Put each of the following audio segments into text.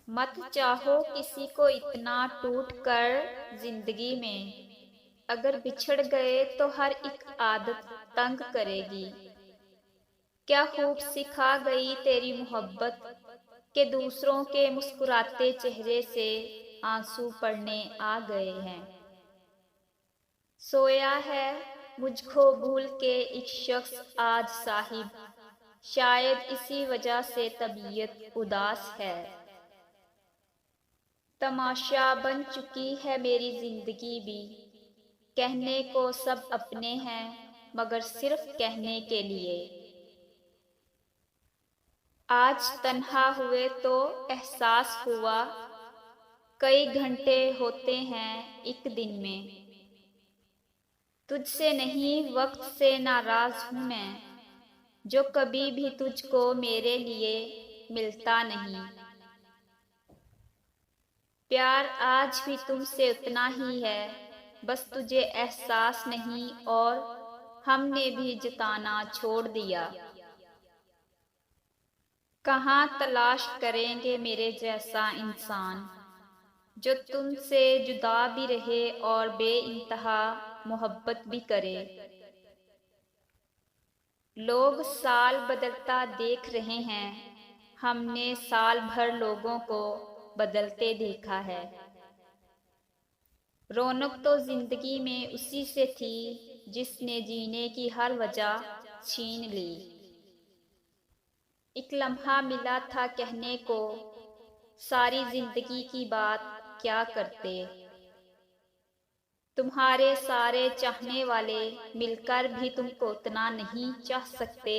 مت چاہو کسی کو اتنا ٹوٹ کر زندگی میں، اگر بچھڑ گئے تو ہر ایک عادت تنگ کرے گی۔ کیا خوب سکھا گئی تیری محبت کہ دوسروں کے مسکراتے چہرے سے آنسو پڑنے آ گئے ہیں۔ سویا ہے مجھ کو بھول کے ایک شخص آج صاحب، شاید اسی وجہ سے طبیعت اداس ہے۔ تماشا بن چکی ہے میری زندگی بھی، کہنے کو سب اپنے ہیں مگر صرف کہنے کے لیے۔ آج تنہا ہوئے تو احساس ہوا کئی گھنٹے ہوتے ہیں ایک دن میں۔ تجھ سے نہیں وقت سے ناراض ہوں میں، جو کبھی بھی تجھ کو میرے لیے ملتا نہیں۔ پیار آج بھی تم سے اتنا ہی ہے، بس تجھے احساس نہیں اور ہم نے بھی جتانا چھوڑ دیا۔ کہاں تلاش کریں گے میرے جیسا انسان، جو تم سے جدا بھی رہے اور بے انتہا محبت بھی کرے۔ لوگ سال بدلتا دیکھ رہے ہیں، ہم نے سال بھر لوگوں کو بدلتے دیکھا ہے۔ رونق تو زندگی میں اسی سے تھی جس نے جینے کی ہر وجہ چھین لی۔ ایک لمحہ ملا تھا کہنے کو، ساری زندگی کی بات کیا کرتے۔ تمہارے سارے چاہنے والے مل کر بھی تم کو اتنا نہیں چاہ سکتے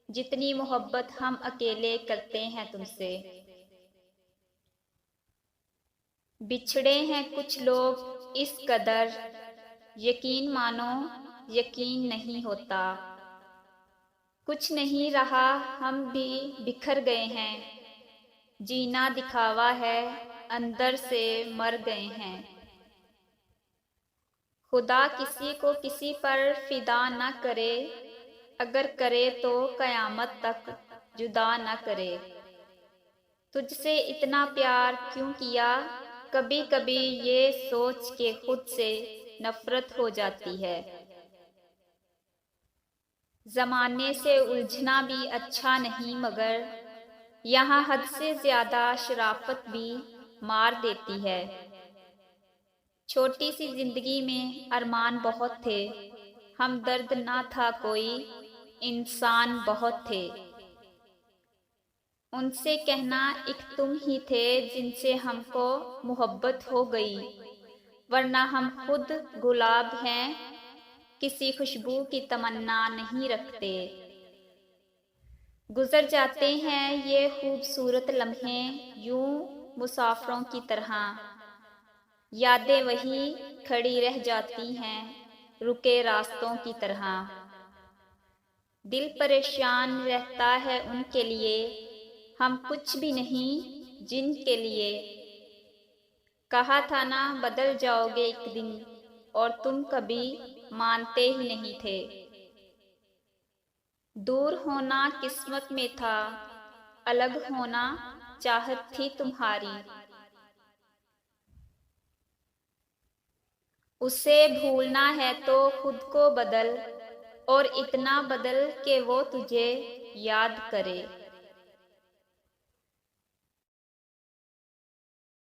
جتنی محبت ہم اکیلے کرتے ہیں تم سے۔ بچھڑے ہیں کچھ لوگ اس قدر، یقین مانو یقین نہیں ہوتا۔ کچھ نہیں رہا ہم بھی بکھر گئے ہیں، جینا دکھاوا ہے اندر سے مر گئے ہیں۔ خدا کسی کو کسی پر فدا نہ کرے، اگر کرے تو قیامت تک جدا نہ کرے۔ تجھ سے اتنا پیار کیوں کیا، کبھی کبھی یہ سوچ کے خود سے نفرت ہو جاتی ہے۔ زمانے سے الجھنا بھی اچھا نہیں مگر یہاں حد سے زیادہ شرافت بھی مار دیتی ہے۔ چھوٹی سی زندگی میں ارمان بہت تھے، ہمدرد نہ تھا کوئی، انسان بہت تھے۔ ان سے کہنا ایک تم ہی تھے جن سے ہم کو محبت ہو گئی، ورنہ ہم خود گلاب ہیں، کسی خوشبو کی تمنا نہیں رکھتے۔ گزر جاتے ہیں یہ خوبصورت لمحے یوں مسافروں کی طرح، یادیں وہی کھڑی رہ جاتی ہیں رکے راستوں کی طرح۔ دل پریشان رہتا ہے ان کے لیے، ہم کچھ بھی نہیں جن کے لیے۔ کہا تھا نا بدل جاؤ گے ایک دن، اور تم کبھی مانتے ہی نہیں تھے۔ دور ہونا قسمت میں تھا، الگ ہونا چاہت تھی تمہاری۔ اسے بھولنا ہے تو خود کو بدل، اور اتنا بدل کہ وہ تجھے یاد کرے۔